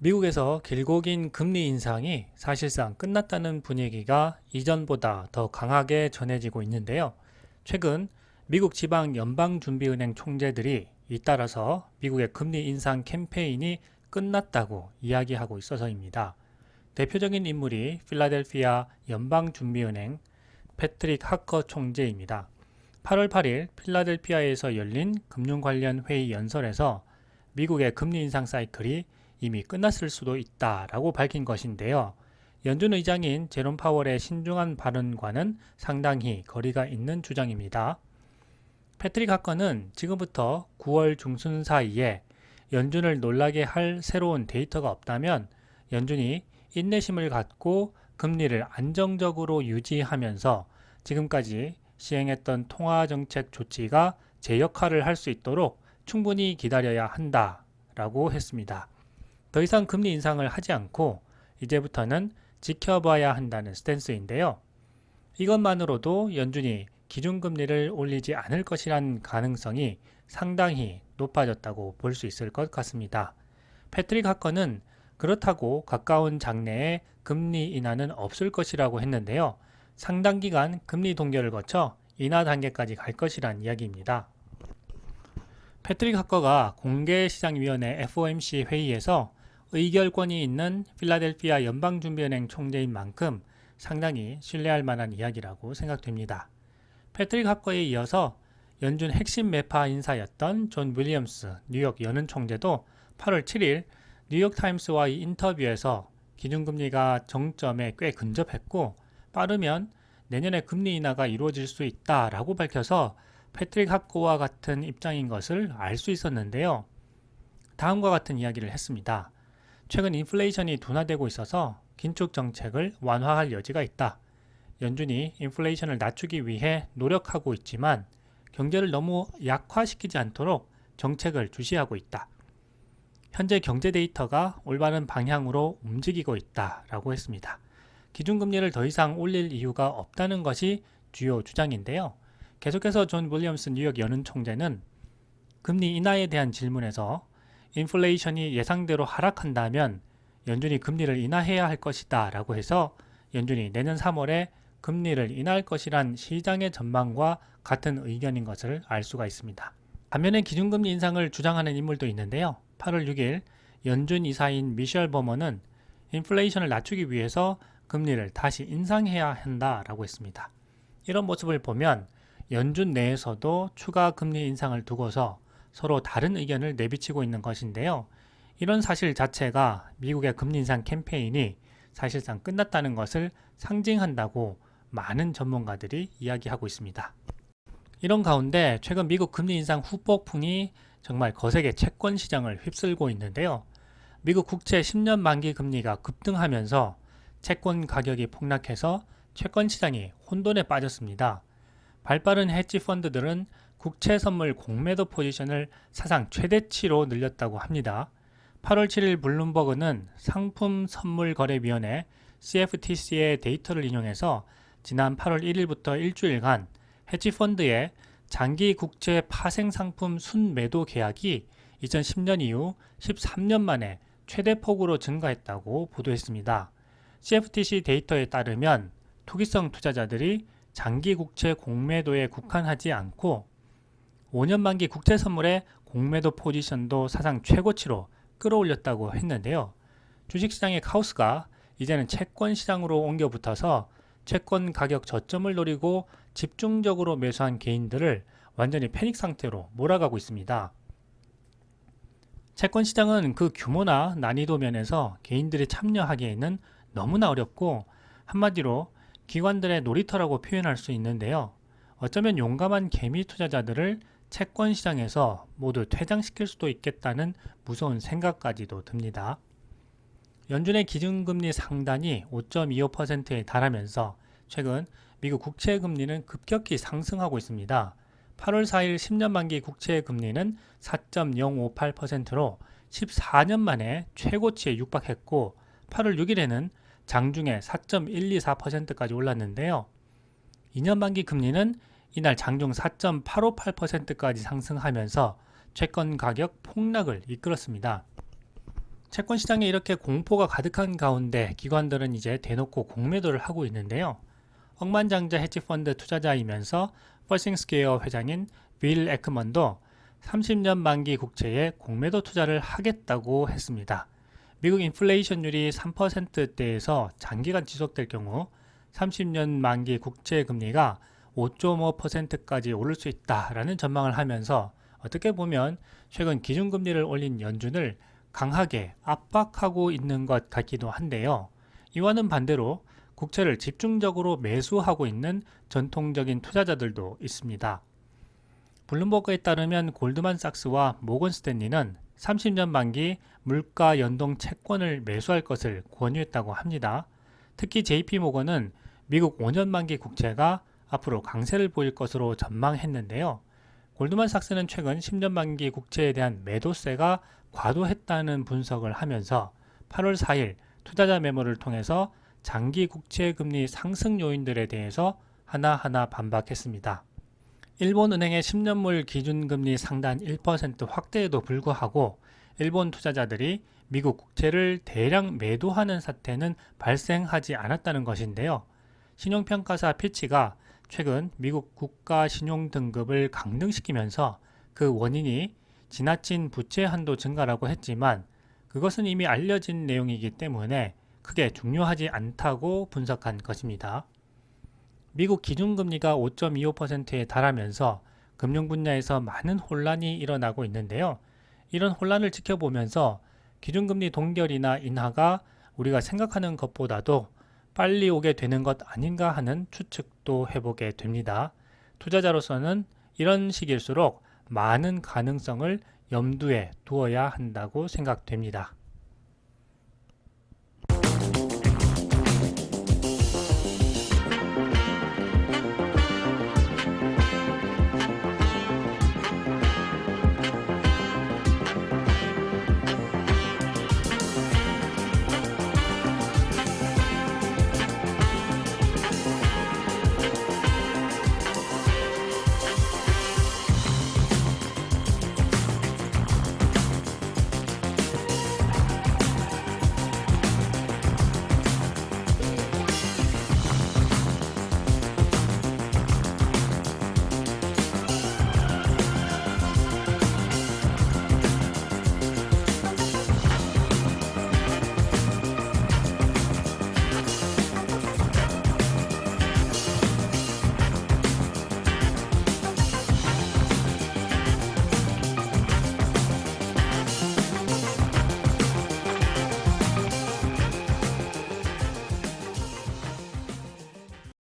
미국에서 길고 긴 금리 인상이 사실상 끝났다는 분위기가 이전보다 더 강하게 전해지고 있는데요. 최근 미국 지방 연방준비은행 총재들이 잇따라서 미국의 금리 인상 캠페인이 끝났다고 이야기하고 있어서입니다. 대표적인 인물이 필라델피아 연방준비은행 패트릭 하커 총재입니다. 8월 8일 필라델피아에서 열린 금융 관련 회의 연설에서 미국의 금리 인상 사이클이 이미 끝났을 수도 있다라고 밝힌 것인데요. 연준 의장인 제롬 파월의 신중한 발언과는 상당히 거리가 있는 주장입니다. 패트릭 하커는 지금부터 9월 중순 사이에 연준을 놀라게 할 새로운 데이터가 없다면 연준이 인내심을 갖고 금리를 안정적으로 유지하면서 지금까지 시행했던 통화정책 조치가 제 역할을 할 수 있도록 충분히 기다려야 한다라고 했습니다. 더 이상 금리 인상을 하지 않고 이제부터는 지켜봐야 한다는 스탠스인데요. 이것만으로도 연준이 기준금리를 올리지 않을 것이란 가능성이 상당히 높아졌다고 볼 수 있을 것 같습니다. 패트릭 하커는 그렇다고 가까운 장래에 금리 인하는 없을 것이라고 했는데요. 상당 기간 금리 동결을 거쳐 인하 단계까지 갈 것이란 이야기입니다. 패트릭 하커가 공개시장위원회 FOMC 회의에서 의결권이 있는 필라델피아 연방준비은행 총재인 만큼 상당히 신뢰할 만한 이야기라고 생각됩니다. 패트릭 하커에 이어서 연준 핵심 매파 인사였던 존 윌리엄스 뉴욕 연은 총재도 8월 7일 뉴욕타임스와의 인터뷰에서 기준금리가 정점에 꽤 근접했고 빠르면 내년에 금리 인하가 이루어질 수 있다라고 밝혀서 패트릭 하커와 같은 입장인 것을 알 수 있었는데요. 다음과 같은 이야기를 했습니다. 최근 인플레이션이 둔화되고 있어서 긴축 정책을 완화할 여지가 있다. 연준이 인플레이션을 낮추기 위해 노력하고 있지만 경제를 너무 약화시키지 않도록 정책을 주시하고 있다. 현재 경제 데이터가 올바른 방향으로 움직이고 있다라고 했습니다. 기준금리를 더 이상 올릴 이유가 없다는 것이 주요 주장인데요. 계속해서 존 윌리엄스 뉴욕 연은 총재는 금리 인하에 대한 질문에서 인플레이션이 예상대로 하락한다면 연준이 금리를 인하해야 할 것이다 라고 해서 연준이 내년 3월에 금리를 인하할 것이란 시장의 전망과 같은 의견인 것을 알 수가 있습니다. 반면에 기준금리 인상을 주장하는 인물도 있는데요. 8월 6일 연준 이사인 미셸 버머는 인플레이션을 낮추기 위해서 금리를 다시 인상해야 한다라고 했습니다. 이런 모습을 보면 연준 내에서도 추가 금리 인상을 두고서 서로 다른 의견을 내비치고 있는 것인데요. 이런 사실 자체가 미국의 금리 인상 캠페인이 사실상 끝났다는 것을 상징한다고 많은 전문가들이 이야기하고 있습니다. 이런 가운데 최근 미국 금리 인상 후폭풍이 정말 거세게 채권 시장을 휩쓸고 있는데요. 미국 국채 10년 만기 금리가 급등하면서 채권 가격이 폭락해서 채권 시장이 혼돈에 빠졌습니다. 발빠른 헤지 펀드들은 국채 선물 공매도 포지션을 사상 최대치로 늘렸다고 합니다. 8월 7일 블룸버그는 상품선물거래위원회 CFTC의 데이터를 인용해서 지난 8월 1일부터 일주일간 헤지펀드의 장기 국채 파생 상품 순매도 계약이 2010년 이후 13년 만에 최대폭으로 증가했다고 보도했습니다. CFTC 데이터에 따르면 투기성 투자자들이 장기 국채 공매도에 국한하지 않고 5년 만기 국채 선물의 공매도 포지션도 사상 최고치로 끌어올렸다고 했는데요. 주식시장의 카오스가 이제는 채권 시장으로 옮겨 붙어서 채권 가격 저점을 노리고 집중적으로 매수한 개인들을 완전히 패닉 상태로 몰아가고 있습니다. 채권 시장은 그 규모나 난이도 면에서 개인들이 참여하기에는 너무나 어렵고 한마디로 기관들의 놀이터라고 표현할 수 있는데요. 어쩌면 용감한 개미 투자자들을 채권 시장에서 모두 퇴장시킬 수도 있겠다는 무서운 생각까지도 듭니다. 연준의 기준금리 상단이 5.25%에 달하면서 최근 미국 국채 금리는 급격히 상승하고 있습니다. 8월 4일 10년 만기 국채 금리는 4.058%로 14년 만에 최고치에 육박했고 8월 6일에는 장중에 4.124%까지 올랐는데요. 2년 만기 금리는 이날 장중 4.858%까지 상승하면서 채권 가격 폭락을 이끌었습니다. 채권 시장에 이렇게 공포가 가득한 가운데 기관들은 이제 대놓고 공매도를 하고 있는데요. 억만장자 헤지펀드 투자자이면서 퍼싱스퀘어 회장인 빌 에크먼도 30년 만기 국채에 공매도 투자를 하겠다고 했습니다. 미국 인플레이션율이 3%대에서 장기간 지속될 경우 30년 만기 국채 금리가 5.5%까지 오를 수 있다라는 전망을 하면서 어떻게 보면 최근 기준금리를 올린 연준을 강하게 압박하고 있는 것 같기도 한데요. 이와는 반대로 국채를 집중적으로 매수하고 있는 전통적인 투자자들도 있습니다. 블룸버그에 따르면 골드만삭스와 모건스탠리는 30년 만기 물가 연동 채권을 매수할 것을 권유했다고 합니다. 특히 JP모건은 미국 5년 만기 국채가 앞으로 강세를 보일 것으로 전망했는데요. 골드만삭스는 최근 10년 만기 국채에 대한 매도세가 과도했다는 분석을 하면서 8월 4일 투자자 메모를 통해서 장기 국채 금리 상승 요인들에 대해서 하나하나 반박했습니다. 일본은행의 10년물 기준금리 상단 1% 확대에도 불구하고 일본 투자자들이 미국 국채를 대량 매도하는 사태는 발생하지 않았다는 것인데요. 신용평가사 피치가 최근 미국 국가 신용 등급을 강등시키면서 그 원인이 지나친 부채 한도 증가라고 했지만 그것은 이미 알려진 내용이기 때문에 크게 중요하지 않다고 분석한 것입니다. 미국 기준금리가 5.25%에 달하면서 금융 분야에서 많은 혼란이 일어나고 있는데요. 이런 혼란을 지켜보면서 기준금리 동결이나 인하가 우리가 생각하는 것보다도 빨리 오게 되는 것 아닌가 하는 추측도 해보게 됩니다. 투자자로서는 이런 시기일수록 많은 가능성을 염두에 두어야 한다고 생각됩니다.